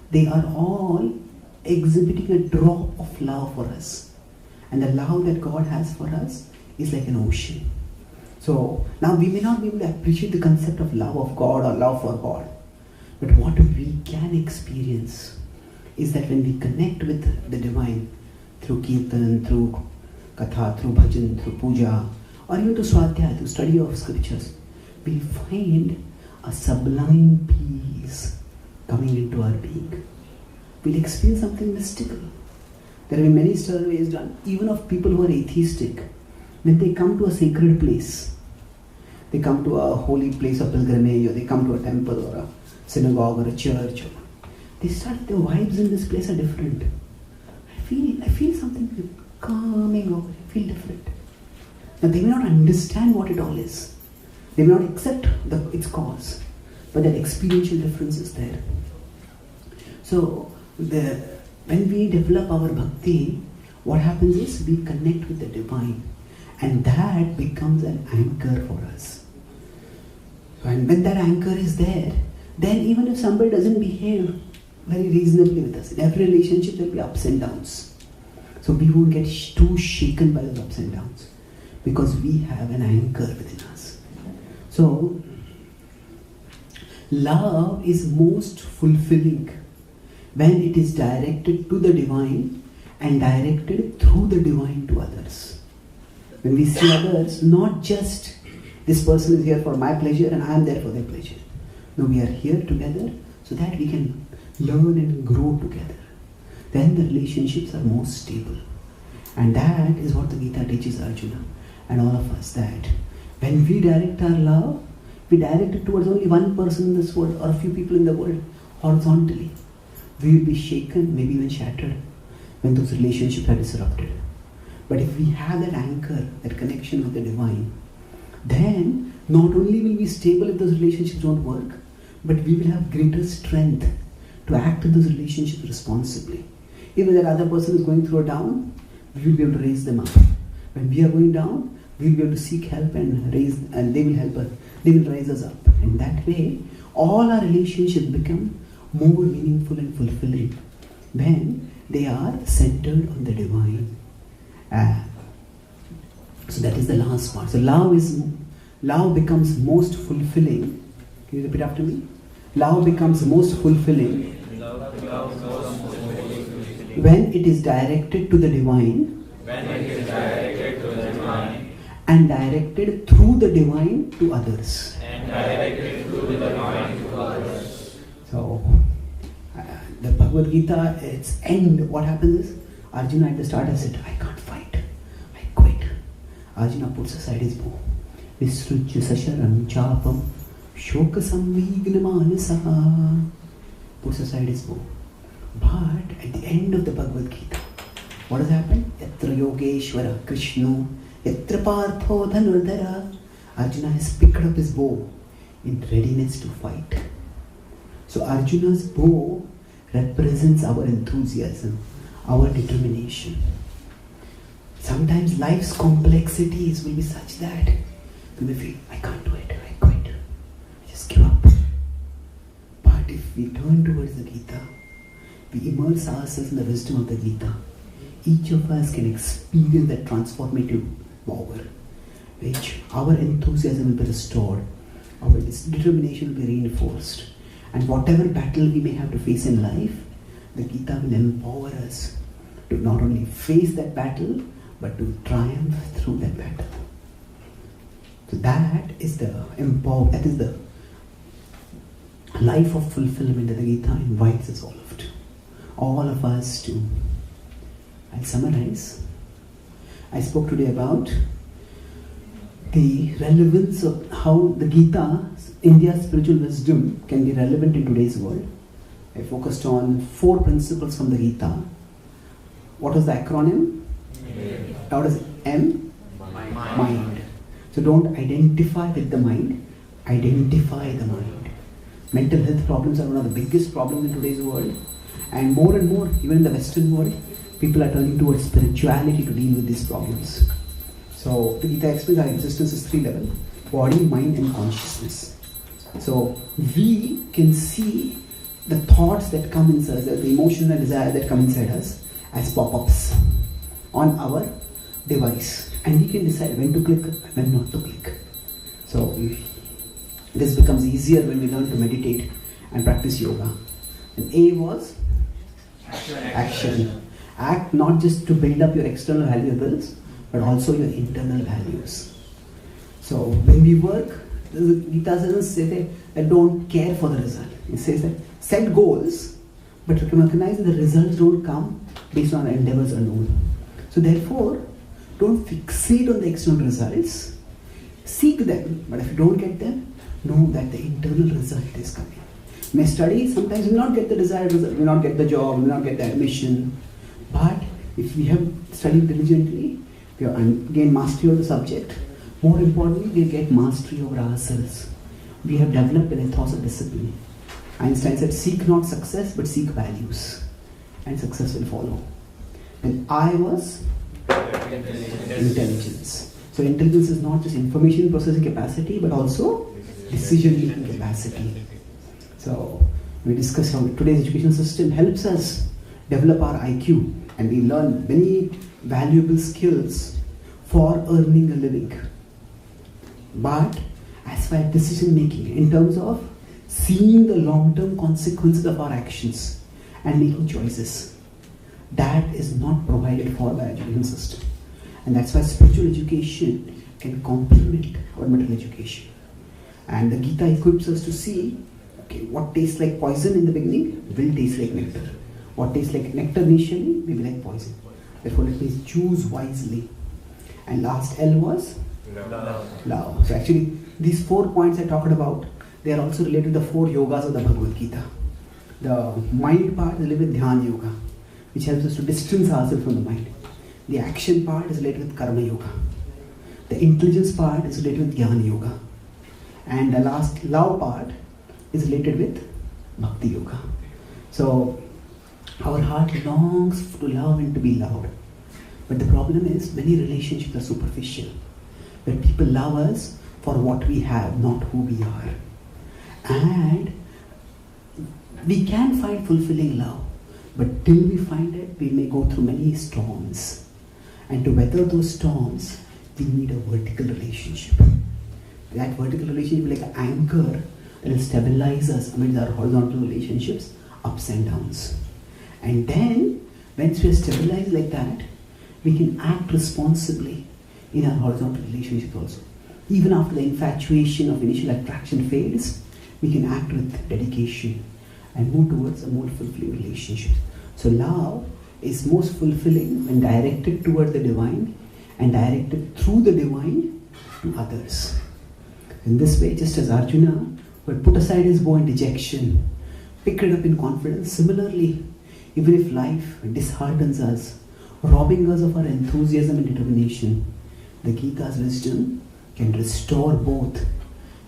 they are all exhibiting a drop of love for us. And the love that God has for us is like an ocean. So now we may not be able to appreciate the concept of love of God or love for God. But what we can experience is that when we connect with the divine through kirtan, through katha, through bhajan, through puja, or even through swadhyaya, through study of scriptures, we find a sublime peace coming into our being. We'll experience something mystical. There have been many surveys done, even of people who are atheistic. When they come to a sacred place, they come to a holy place of pilgrimage, or they come to a temple or a synagogue or a church, they start, the vibes in this place are different. I feel something coming over, I feel different. Now they may not understand what it all is. They may not accept its cause, but that experiential difference is there. So when we develop our bhakti, what happens is we connect with the divine, and that becomes an anchor for us. And when that anchor is there, then even if somebody doesn't behave very reasonably with us, in every relationship there will be ups and downs. So we won't get too shaken by those ups and downs, because we have an anchor within us. So love is most fulfilling when it is directed to the divine and directed through the divine to others. When we see others, not just this person is here for my pleasure and I am there for their pleasure. No, we are here together so that we can learn and grow together. Then the relationships are more stable. And that is what the Gita teaches Arjuna and all of us, that when we direct our love, we direct it towards only one person in this world or a few people in the world horizontally. We will be shaken, maybe even shattered, when those relationships are disrupted. But if we have that anchor, that connection with the divine, then not only will we be stable if those relationships don't work, but we will have greater strength to act in those relationships responsibly. If that other person is going through a down, we will be able to raise them up. When we are going down, we will be able to seek help and they will help us. They will raise us up. In that way, all our relationships become more meaningful and fulfilling when they are centered on the divine. So that is the last part. So love becomes most fulfilling. Can you repeat after me? Love becomes most fulfilling when it is directed to the divine, and directed through the divine to others. So the Bhagavad-Gita, its end, what happens is, Arjuna at the start has said, I can't fight, I quit. Arjuna puts aside his bow. Visrujya sasharam chapam shoka samvigna manasaha. Puts aside his bow. But at the end of the Bhagavad-Gita, what has happened? Yatra yogeshwara krishno yatra partho dhanurdhara. Arjuna has picked up his bow in readiness to fight. So Arjuna's bow represents our enthusiasm, our determination. Sometimes life's complexities will be such that we may feel, I can't do it, I quit, I just give up. But if we turn towards the Gita, we immerse ourselves in the wisdom of the Gita, each of us can experience that transformative power, which our enthusiasm will be restored, our determination will be reinforced, and whatever battle we may have to face in life, the Gita will empower us to not only face that battle, but to triumph through that battle. So that is the life of fulfillment that the Gita invites us all of us to. I'll summarize. I spoke today about the relevance of how the Gita, India's spiritual wisdom, can be relevant in today's world. I focused on 4 principles from the Gita. What was the acronym? What is M? Mind. So don't identify with the mind, identify the mind. Mental health problems are one of the biggest problems in today's world. And more, even in the Western world, people are turning towards spirituality to deal with these problems. So the Gita explains our existence is 3 levels: body, mind and consciousness. So we can see the thoughts that come inside us, the emotion and desire that come inside us as pop-ups on our device. And we can decide when to click and when not to click. So this becomes easier when we learn to meditate and practice yoga. And A was action. Act not just to build up your external valuables, but also your internal values. So when we work, the Gita doesn't say that don't care for the result. It says that set goals, but recognize that the results don't come based on our endeavors alone. So therefore, don't fixate on the external results. Seek them, but if you don't get them, know that the internal result is coming. You may study, sometimes you will not get the desired result, you will not get the job, you will not get the admission. But if we have studied diligently, we have gained mastery of the subject. More importantly, we get mastery over ourselves. We have developed an ethos of discipline. Einstein said, seek not success, but seek values. And success will follow. And I was intelligence. So intelligence is not just information processing capacity, but also decision-making capacity. So we discussed how today's education system helps us develop our IQ, and we learn many valuable skills for earning a living. But as far as decision-making, in terms of seeing the long-term consequences of our actions and making choices, that is not provided for by our education system. And that's why spiritual education can complement our material education. And the Gita equips us to see, okay, what tastes like poison in the beginning will taste like nectar. What tastes like nectar initially will be like poison. Therefore, let me choose wisely. And last L was love. So actually, these 4 points I talked about, they are also related to the 4 yogas of the Bhagavad-Gita. The mind part is related with Dhyana Yoga, which helps us to distance ourselves from the mind. The action part is related with Karma Yoga. The intelligence part is related with Jnana Yoga. And the last love part is related with Bhakti Yoga. So our heart longs to love and to be loved. But the problem is many relationships are superficial, where people love us for what we have, not who we are. And we can find fulfilling love, but till we find it, we may go through many storms. And to weather those storms, we need a vertical relationship. That vertical relationship will be like an anchor that will stabilize us amidst our horizontal relationships, ups and downs. And then, once we are stabilized like that, we can act responsibly in our horizontal relationship also. Even after the infatuation of initial attraction fades, we can act with dedication and move towards a more fulfilling relationship. So love is most fulfilling when directed toward the divine and directed through the divine to others. In this way, just as Arjuna, who had put aside his bow in dejection, picked it up in confidence, similarly, even if life disheartens us, robbing us of our enthusiasm and determination, the Gita's wisdom can restore both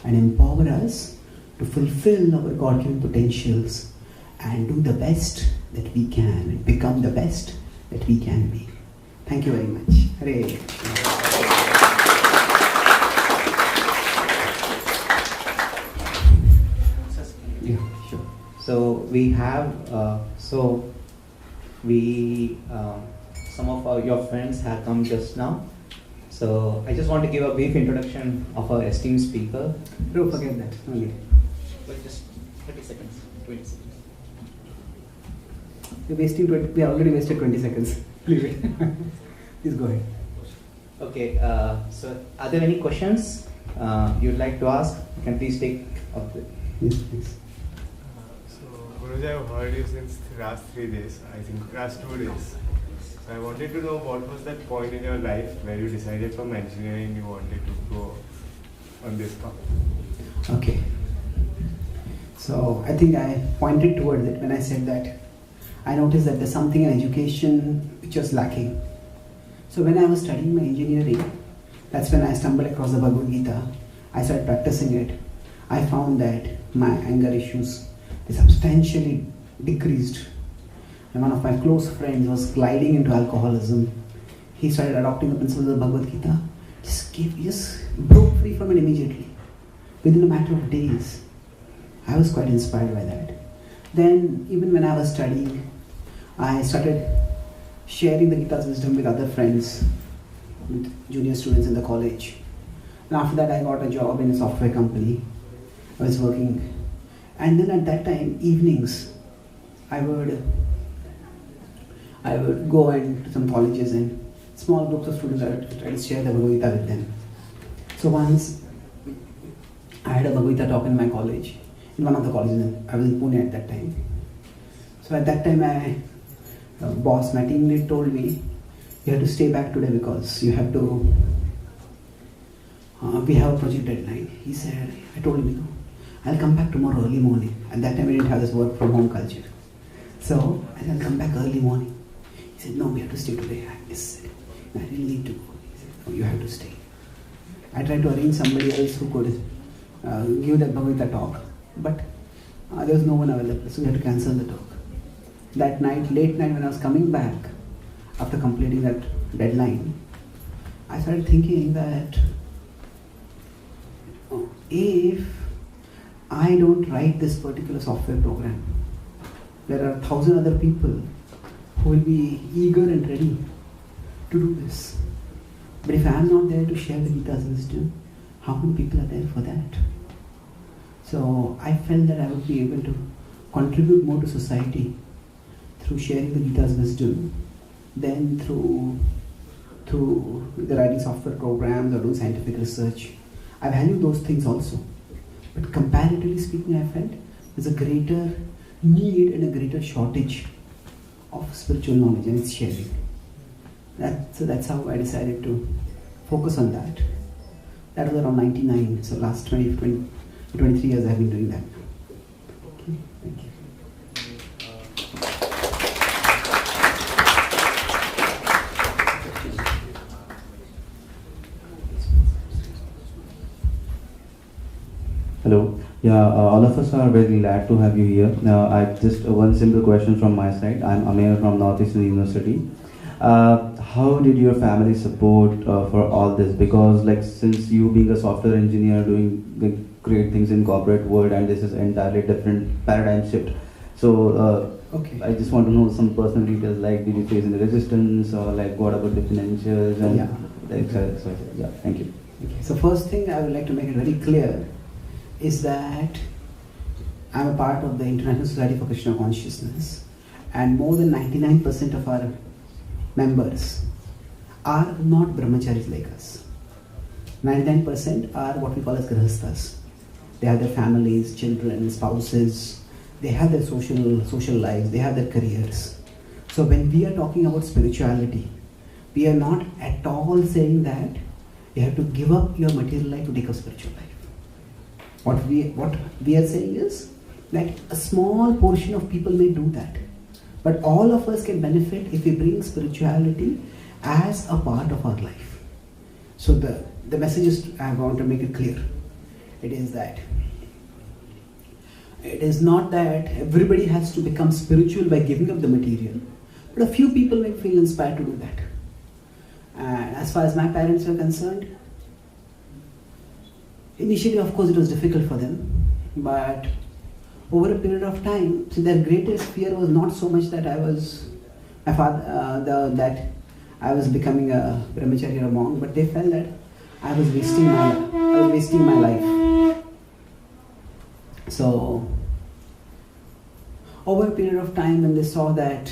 and empower us to fulfill our God-given potentials and do the best that we can and become the best that we can be. Thank you very much. Hare Krishna. Yeah, sure. So we have, some of your friends have come just now. So I just want to give a brief introduction of our esteemed speaker. Don't forget that. Okay. But just 30 seconds, 20 seconds. We already wasted 20 seconds. Please go ahead. Okay, so are there any questions you'd like to ask? You can please take up the... Yes, please. So, Guruji, I've heard you since the last 3 days, I think last 2 days. So, I wanted to know what was that point in your life where you decided from engineering you wanted to go on this path? Okay. So, I think I pointed towards it when I said that I noticed that there's something in education which was lacking. So when I was studying my engineering, that's when I stumbled across the Bhagavad-Gita. I started practicing it. I found that my anger issues, they substantially decreased. And one of my close friends was gliding into alcoholism. He started adopting the principles of the Bhagavad-Gita. Just broke free from it immediately. Within a matter of days. I was quite inspired by that. Then, even when I was studying, I started sharing the Gita's wisdom with other friends, with junior students in the college. And after that, I got a job in a software company. I was working. And then at that time, evenings, I would go into some colleges and small groups of students, I would try to share the Bhagavad-Gita with them. So once, I had a Bhagavad-Gita talk in my college, in one of the colleges. I was in Pune at that time. So at that time, my boss, my team lead told me, you have to stay back today because you have to, we have a project deadline. He said, I told him, I'll come back tomorrow early morning. At that time, we didn't have this work from home culture. So I said, I'll come back early morning. He said, no, we have to stay today. I said, I really need to go. He said, no, you have to stay. I tried to arrange somebody else who could give that Bhagavad-Gita talk, but there was no one available, so we had to cancel the talk. That night, late night, when I was coming back, after completing that deadline, I started thinking that if I don't write this particular software program, there are 1,000 other people who will be eager and ready to do this. But if I am not there to share the Gita's wisdom, how many people are there for that? So I felt that I would be able to contribute more to society through sharing the Gita's wisdom than through the writing software programs or doing scientific research. I value those things also. But comparatively speaking, I felt there's a greater need and a greater shortage of spiritual knowledge and its sharing. So that's how I decided to focus on that. That was around 99, so last 23 years I've been doing that. Okay, thank you. Hello. Yeah, all of us are very glad to have you here. I just one simple question from my side. I'm Amir from Northeastern University. How did your family support for all this? Because like since you being a software engineer doing great things in corporate world, and this is entirely different paradigm shift. So okay. I just want to know some personal details, like did you face any resistance, or like what about the financials and so yeah, thank you. Okay. So first thing I would like to make it very clear is that I'm a part of the International Society for Krishna Consciousness, and more than 99% of our members are not brahmacharis like us. 99% are what we call as grihasthas. They have their families, children, spouses, they have their social lives, they have their careers. So when we are talking about spirituality, we are not at all saying that you have to give up your material life to take up spiritual life. What we are saying is that a small portion of people may do that, but all of us can benefit if we bring spirituality as a part of our life. So the message is, I want to make it clear. It is that it is not that everybody has to become spiritual by giving up the material, but a few people may feel inspired to do that. And as far as my parents were concerned, initially, of course, it was difficult for them, but over a period of time, so their greatest fear was not so much that I was that I was becoming a brahmachari or a monk, but they felt that I was wasting my life. So over a period of time, when they saw that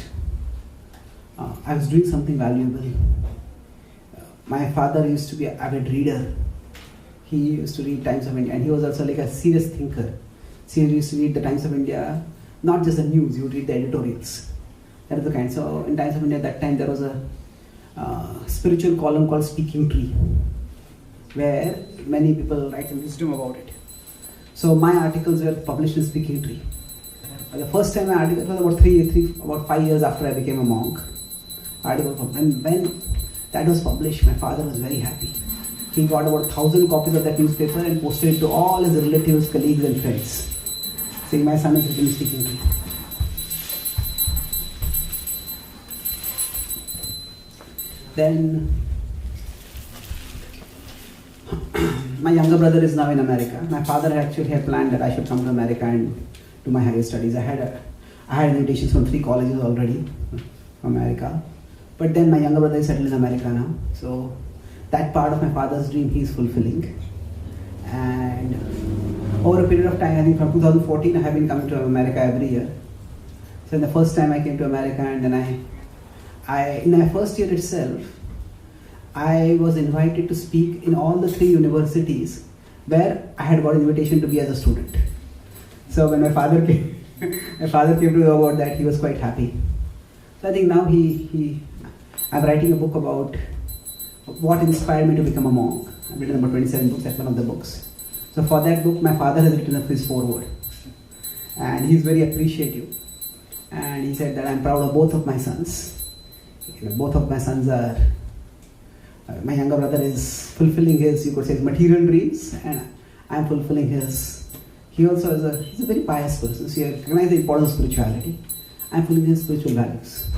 I was doing something valuable, my father used to be an avid reader. He used to read Times of India, and he was also like a serious thinker. So he used to read the Times of India, not just the news, he would read the editorials. That is the kind. So in Times of India at that time there was a spiritual column called Speaking Tree, where many people write wisdom about it. So my articles were published in Speaking Tree. The first time my article was about 5 years after I became a monk. And when that was published, my father was very happy. He got about 1,000 copies of that newspaper and posted it to all his relatives, colleagues and friends, saying, my son has written Speaking Tree. Then my younger brother is now in America. My father actually had planned that I should come to America and do my higher studies. I had invitations from 3 colleges already from America. But then my younger brother is settled in America now. So that part of my father's dream he is fulfilling. And over a period of time, I think from 2014, I have been coming to America every year. So the first time I came to America, and then in my first year itself, I was invited to speak in all the 3 universities where I had got an invitation to be as a student. So when my father came to know about that, he was quite happy. So I think now I'm writing a book about what inspired me to become a monk. I've written about 27 books, that's one of the books. So for that book, my father has written up his foreword. And he's very appreciative. And he said that I'm proud of both of my sons. Both of my sons are, my younger brother is fulfilling his, you could say, material dreams, and I'm fulfilling his. He also he's a very pious person, so he recognizes the importance of spirituality. I'm fulfilling his spiritual values.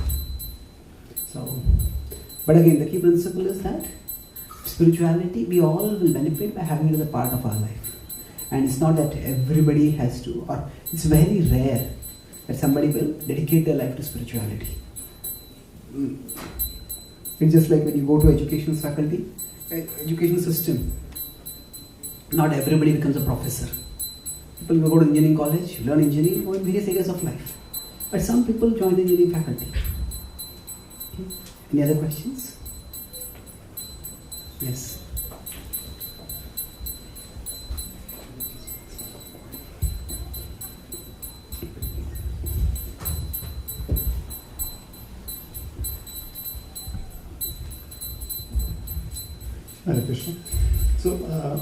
So, but again, the key principle is that spirituality, we all will benefit by having it as a part of our life. And it's not that everybody has to, or it's very rare that somebody will dedicate their life to spirituality. It's just like when you go to education faculty, education system, not everybody becomes a professor. People will go to engineering college, learn engineering, go in various areas of life. But some people join the engineering faculty. Okay. Any other questions? Yes. Hare Krishna. So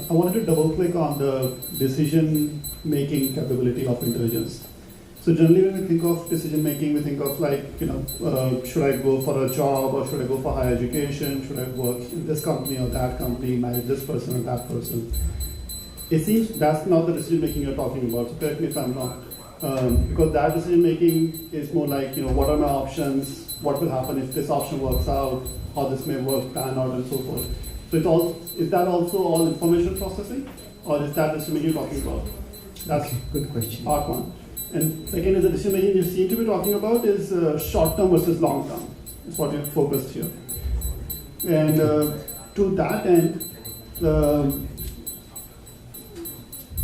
I wanted to double click on the decision making capability of intelligence. So generally when we think of decision making, we think of like, should I go for a job or should I go for higher education? Should I work in this company or that company, marry this person or that person? It seems that's not the decision making you're talking about. So correct me if I'm wrong. Because that decision making is more like, what are my options? What will happen if this option works out? How this may work, pan out, and so forth. So is that also all information processing, or is that decision making you're talking about? That's okay, good question. Part one. And second is the decision making you seem to be talking about is short term versus long term. Is what you're focused here. And to that end,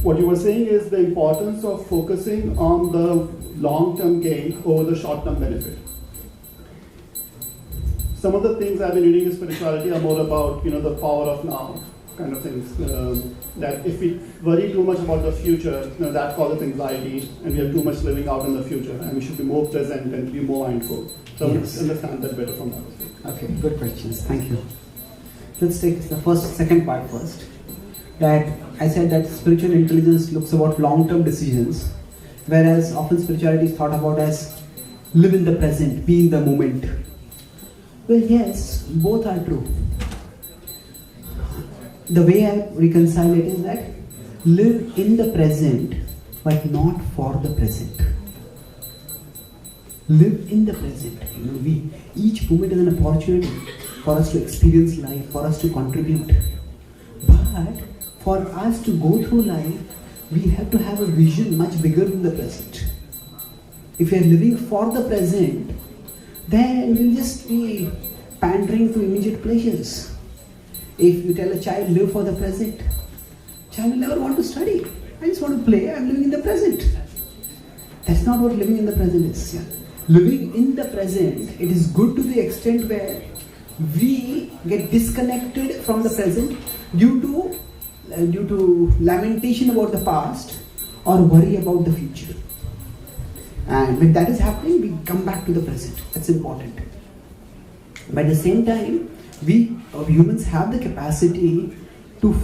what you were saying is the importance of focusing on the long term gain over the short term benefit. Some of the things I've been reading in spirituality are more about, the power of now kind of things. That if we worry too much about the future, that causes anxiety, and we are too much living out in the future, and we should be more present and be more mindful. So yes. Understand that better from that perspective. Okay, good questions. Thank you. Let's take the second part first. That I said that spiritual intelligence looks about long-term decisions, whereas often spirituality is thought about as live in the present, be in the moment. Well, yes, both are true. The way I reconcile it is that live in the present, but not for the present. Live in the present. Each moment is an opportunity for us to experience life, for us to contribute. But for us to go through life, we have to have a vision much bigger than the present. If we are living for the present, then we'll just be pandering to immediate pleasures. If you tell a child, live for the present, child will never want to study. I just want to play, I'm living in the present. That's not what living in the present is. Yeah. Living in the present, it is good to the extent where we get disconnected from the present due to lamentation about the past or worry about the future. And when that is happening, we come back to the present. That's important. But at the same time, we humans have the capacity to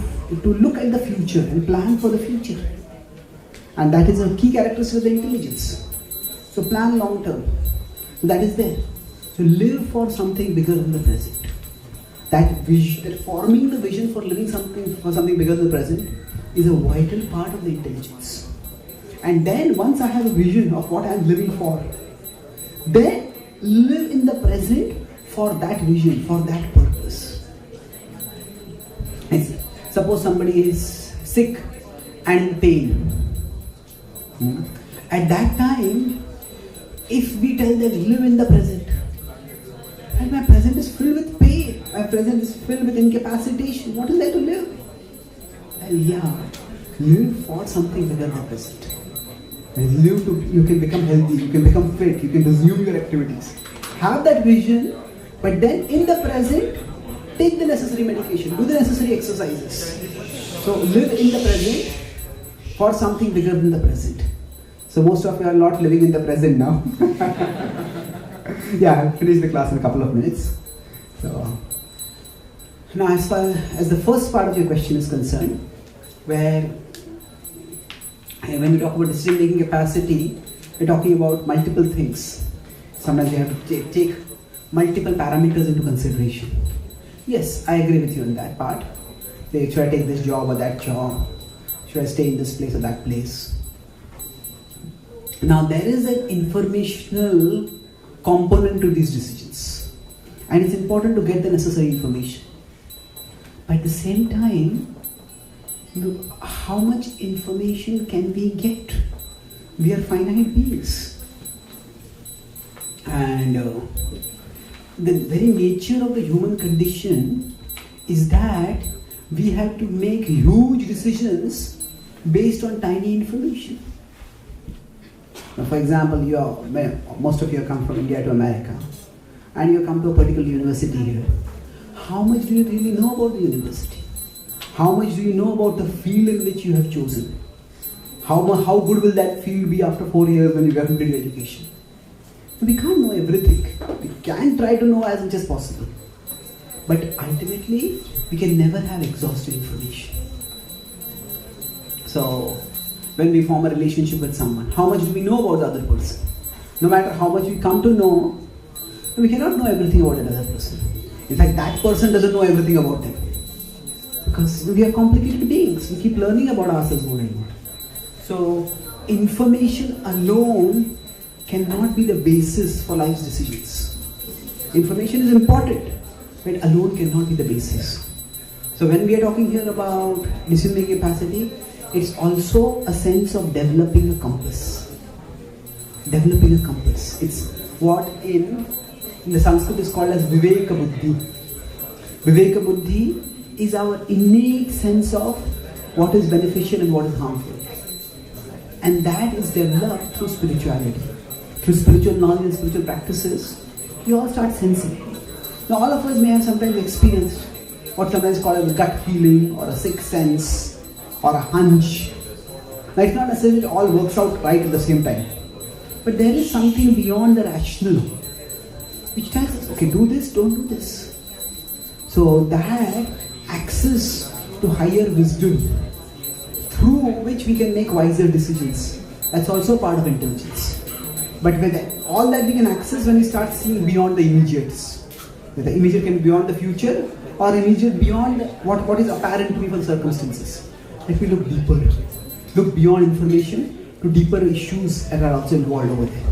look at the future and plan for the future. And that is a key characteristic of the intelligence. So plan long term. That is there. So live for something bigger than the present. That vision, that forming the vision for living something bigger than the present is a vital part of the intelligence. And then once I have a vision of what I am living for, then live in the present for that vision, for that purpose. And suppose somebody is sick and in pain. At that time, if we tell them live in the present, and my present is filled with pain, my present is filled with incapacitation, what is there to live? Yeah, live for something bigger than the present. And you can become healthy, you can become fit, you can resume your activities. Have that vision, but then in the present, take the necessary medication, do the necessary exercises. So live in the present for something bigger than the present. So most of you are not living in the present now. Yeah, I'll finish the class in a couple of minutes. So now, as far as the first part of your question is concerned, where when we talk about decision-making capacity, we're talking about multiple things. Sometimes you have to take multiple parameters into consideration. Yes, I agree with you on that part. Should I take this job or that job? Should I stay in this place or that place? Now, there is an informational component to these decisions. And it's important to get the necessary information. But at the same time, how much information can we get? We are finite beings. And the very nature of the human condition is that we have to make huge decisions based on tiny information. Now, for example, most of you come from India to America, and you come to a particular university here. How much do you really know about the university? How much do you know about the field in which you have chosen? How good will that field be after 4 years when you get into your education? We can't know everything. We can try to know as much as possible. But ultimately, we can never have exhaustive information. So, when we form a relationship with someone, how much do we know about the other person? No matter how much we come to know, we cannot know everything about another person. In fact, that person doesn't know everything about them. Because we are complicated beings. We keep learning about ourselves more and more. So, information alone cannot be the basis for life's decisions. Information is important, but alone cannot be the basis. So when we are talking here about decision-making capacity, it's also a sense of developing a compass. Developing a compass. It's what in the Sanskrit is called as Viveka Buddhi. Viveka Buddhi is our innate sense of what is beneficial and what is harmful. And that is developed through spirituality. Through spiritual knowledge and spiritual practices, you all start sensing. Now all of us may have sometimes experienced what sometimes called as a gut feeling or a sixth sense or a hunch. Now it's not necessarily it all works out right at the same time. But there is something beyond the rational which tells us, okay, do this, don't do this. So that access to higher wisdom through which we can make wiser decisions, that's also part of intelligence. But with all that we can access when we start seeing beyond the immediates. The immediate can be beyond the future or immediate beyond what is apparent to me for the circumstances. Let me look deeper. Look beyond information to deeper issues that are also involved over there.